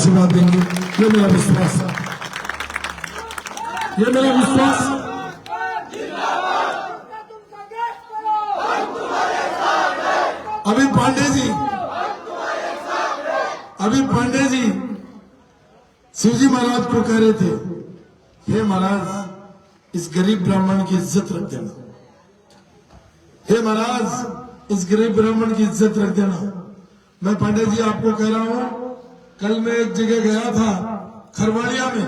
आशीर्वाद देंगे, ये मेरा विश्वास है, ये मेरा विश्वास। अभी पांडे जी शिवजी महाराज को कह रहे थे, हे महाराज इस गरीब ब्राह्मण की इज्जत रख देना, हे महाराज इस गरीब ब्राह्मण की इज्जत रख देना। मैं पांडे जी आपको कह रहा हूं, कल मैं एक जगह गया था खरवाड़िया में,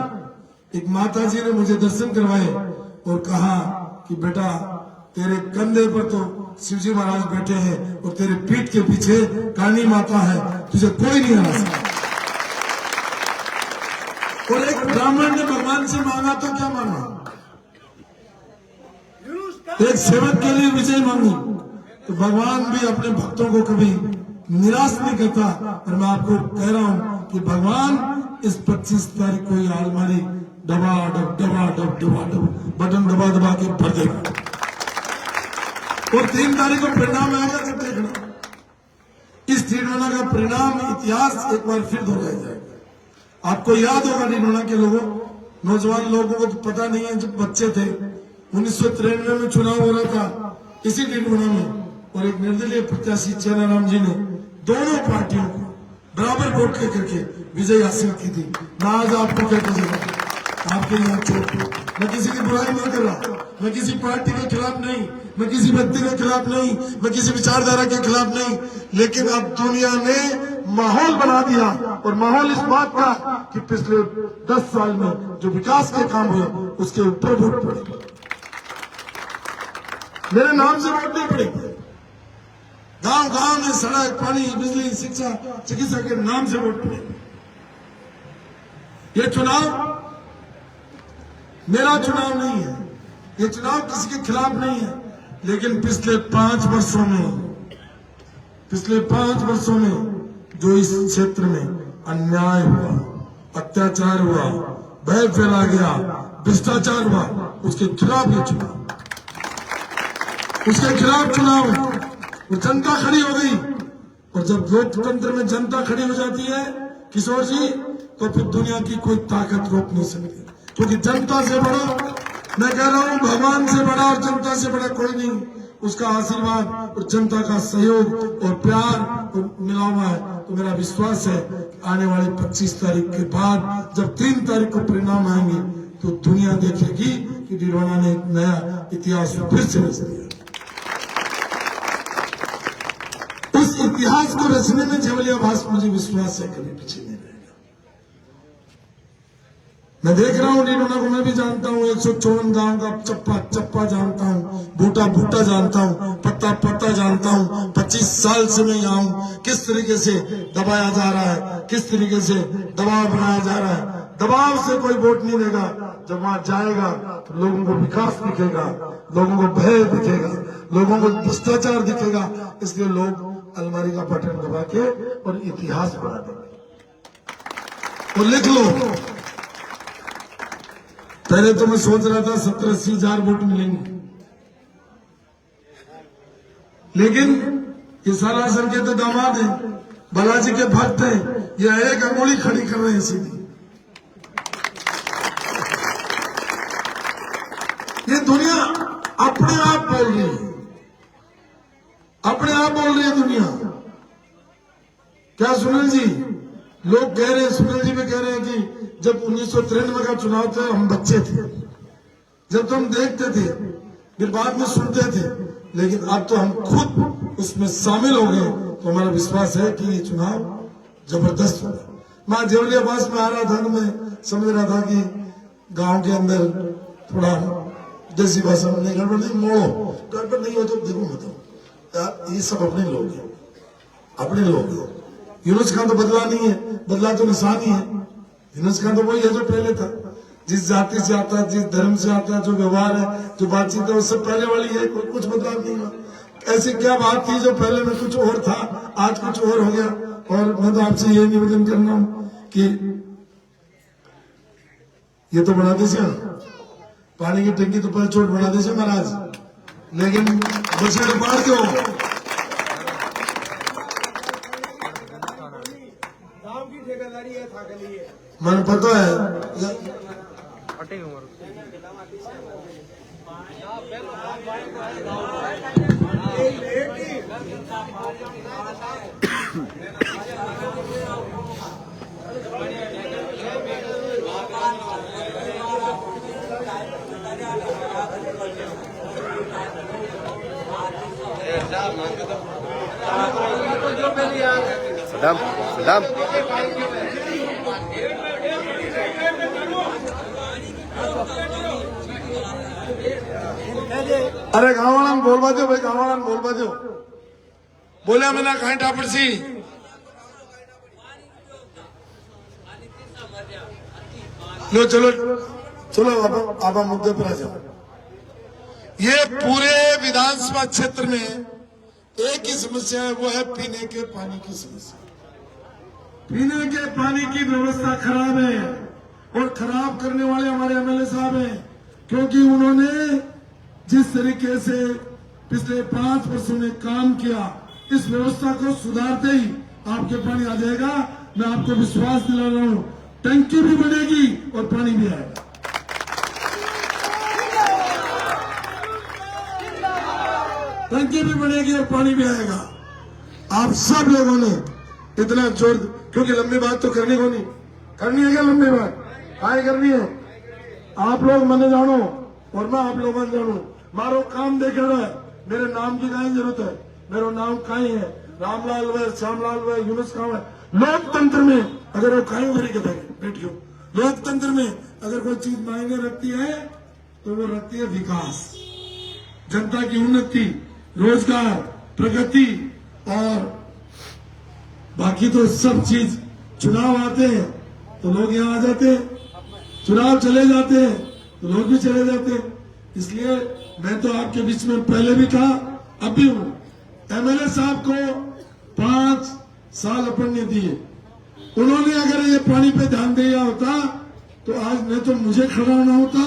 एक माता जी ने मुझे दर्शन करवाए और कहा कि बेटा तेरे कंधे पर तो शिवजी महाराज बैठे हैं और तेरे पीठ के पीछे काली माता है, तुझे कोई नहीं हरा सकता। और एक ब्राह्मण ने भगवान से मांगा तो क्या मांगा, एक सेवक के लिए विजय मांगी, तो भगवान भी अपने भक्तों को कभी निराश नहीं करता। और मैं आपको कह रहा हूं कि भगवान इस 25 तारीख को ये अलमारी दबा डब बटन दबा के भर देगा और 3 तारीख को परिणाम आएगा, जब देखना इस ढिंढोना का परिणाम इतिहास एक बार फिर दोहराया जाएगा। आपको याद होगा ढिंढोना के लोगों, नौजवान लोगों को तो पता नहीं है, जब बच्चे थे 1993 में चुनाव हो रहा था इसी ढिंढोना में, और एक निर्दलीय प्रत्याशी चेनाराम जी ने दोनों पार्टियों को बराबर वोट करके विजय हासिल की थी। मैं आज आपको कहते चला, आपके यहाँ चोट, मैं किसी की बुराई नहीं कर रहा, मैं किसी पार्टी के खिलाफ नहीं, मैं किसी व्यक्ति के खिलाफ नहीं, मैं किसी विचारधारा के खिलाफ नहीं, लेकिन अब दुनिया ने माहौल बना दिया, और माहौल इस बात का कि पिछले 10 साल में जो विकास के काम हुए उसके ऊपर वोट पड़े, मेरे नाम से वोट नहीं पड़ेगी। गांव गांव में सड़क, पानी, बिजली, शिक्षा, चिकित्सा के नाम से वोट पड़ेगी। ये चुनाव मेरा चुनाव नहीं है, ये चुनाव किसी के खिलाफ नहीं है, लेकिन पिछले 5 वर्षों में जो इस क्षेत्र में अन्याय हुआ, अत्याचार हुआ, भय फैला गया, भ्रष्टाचार हुआ, उसके खिलाफ ये चुनाव, उसके खिलाफ चुनाव। और जनता खड़ी हो गई, और जब लोकतंत्र में जनता खड़ी हो जाती है किशोर जी, तो फिर दुनिया की कोई ताकत रोक नहीं सकती, क्योंकि जनता से बड़ा, मैं कह रहा हूं भगवान से बड़ा और जनता से बड़ा कोई नहीं। उसका आशीर्वाद और जनता का सहयोग और प्यार मिला हुआ है। तो मेरा विश्वास है कि आने वाली 25 तारीख के बाद जब 3 तारीख को परिणाम आएंगे तो दुनिया देखेगी कि ढिंढोना ने एक नया इतिहास फिर से रच दिया। उस इतिहास को रचने में झवलिया भास, मुझे विश्वास है कभी पीछे नहीं रहेगा। मैं देख रहा हूं ढिंढोना को, मैं भी जानता हूं, 154 गांव का चप्पा चप्पा जानता हूं, बूटा बूटा जानता हूं, पत्ता पत्ता जानता हूं। 25 साल से मैं यहाँ हूं, किस तरीके से दबाया जा रहा है, किस तरीके से दबाव बनाया जा रहा है। दबाव से कोई वोट नहीं देगा, जब वहां जाएगा तो लोगों को विकास दिखेगा, लोगों को भय दिखेगा, लोगों को भ्रष्टाचार दिखेगा। इसलिए लोग अलमारी का बटन दबा के और इतिहास बना देंगे। और लिख लो, पहले तो मैं सोच रहा था 70-80 हजार वोट मिलेंगे, लेकिन ये सारा संकेत दामाद है, बालाजी के भक्त है, ये एक अंगुली खड़ी कर रहे हैं सीधी। ये दुनिया अपने आप बोल रही है, अपने आप बोल रही है दुनिया। क्या सुनील जी लोग कह रहे हैं, सुनील जी भी कह रहे हैं कि जब 1993 का चुनाव था हम बच्चे थे, जब तो हम देखते थे, फिर बाद में सुनते थे, लेकिन अब तो हम खुद उसमें शामिल हो गए। तो हमारा विश्वास है कि ये चुनाव जबरदस्त होगा। मैं झवलिया पास में आ रहा था तो मैं समझ रहा था कि गांव के अंदर थोड़ा देसी भाषा में नहीं, गड़बड़ नहीं, मोड़ो, गड़बड़ नहीं हो तो देखो बताओ यार, ये सब अपने लोग हैं, अपने लोग हैं। यूनुस खान तो बदला नहीं है, बदला तो निशान ही है। यूनुस खान तो वही है जो पहले था, जिस जाति से आता है, जिस धर्म से आता है, जो व्यवहार है, जो बातचीत है, उससे पहले वाली है, कोई कुछ बदलाव नहीं हुआ। ऐसी क्या बात थी जो पहले में कुछ और था, आज कुछ और हो गया। और मैं तो आपसे ये निवेदन करना हूं कि ये तो बना दीजिए पानी की टंकी, तो पहले चोट बना दीजिए महाराज, लेकिन बछड़े पार के हो। गांव की ठेकेदारी है, मैंने पता है। सदाम सदाम अरे गाँवाला बोलवा दो भाई, गाँवाला बोलवा दो। बोलिया मैंने कहीं टापड़ सी लो, चलो चलो आप मुद्दे पर आ जाओ। ये पूरे विधानसभा क्षेत्र में एक ही समस्या है, वो है पीने के पानी की समस्या। पीने के पानी की व्यवस्था खराब है और खराब करने वाले हमारे एमएलए साहब हैं, क्योंकि उन्होंने जिस तरीके से पिछले 5 वर्षों में काम किया, इस व्यवस्था को सुधारते ही आपके पानी आ जाएगा। मैं आपको विश्वास दिला रहा हूं, टंकी भी बनेगी और पानी भी आएगा। टंकी भी बनेगी और पानी भी आएगा। आप सब लोगों ने इतना जोर, क्योंकि लंबी बात तो करनी को नहीं, करनी है क्या लंबी बात? काय करनी है? आप लोग मने जानो और मैं आप लोगों जानू। मारो काम देखे रहा है, मेरे नाम की कहीं जरूरत है? मेरा नाम कहीं है, रामलाल व श्यामलाल व यूनुस खान है। लोकतंत्र में अगर वो कहीं भरी के बैठियो, लोकतंत्र में अगर कोई चीज मायने रखती है तो वो रखती है विकास, जनता की उन्नति, रोजगार, प्रगति। और बाकी तो सब चीज, चुनाव आते हैं तो लोग यहाँ आ जाते हैं, चुनाव चले जाते हैं तो लोग भी चले जाते हैं। इसलिए मैं तो आपके बीच में पहले भी था, अब भी हूं। एमएलए साहब को 5 साल अपन ने दिए, उन्होंने अगर ये पानी पे ध्यान दिया होता तो आज न तो मुझे खड़ा होना होता,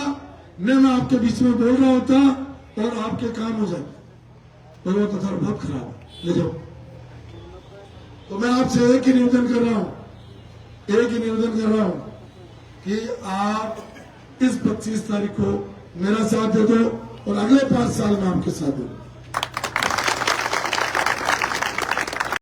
न मैं आपके बीच में बोल रहा होता और आपके काम हो जाते। तो वो तो थोड़ा बहुत खराब है, ले जाओ। तो मैं आपसे एक ही निवेदन कर रहा हूं, एक ही निवेदन कर रहा हूं कि आप इस 25 तारीख को मेरा साथ दे दो और अगले 5 साल में आपके साथ दो।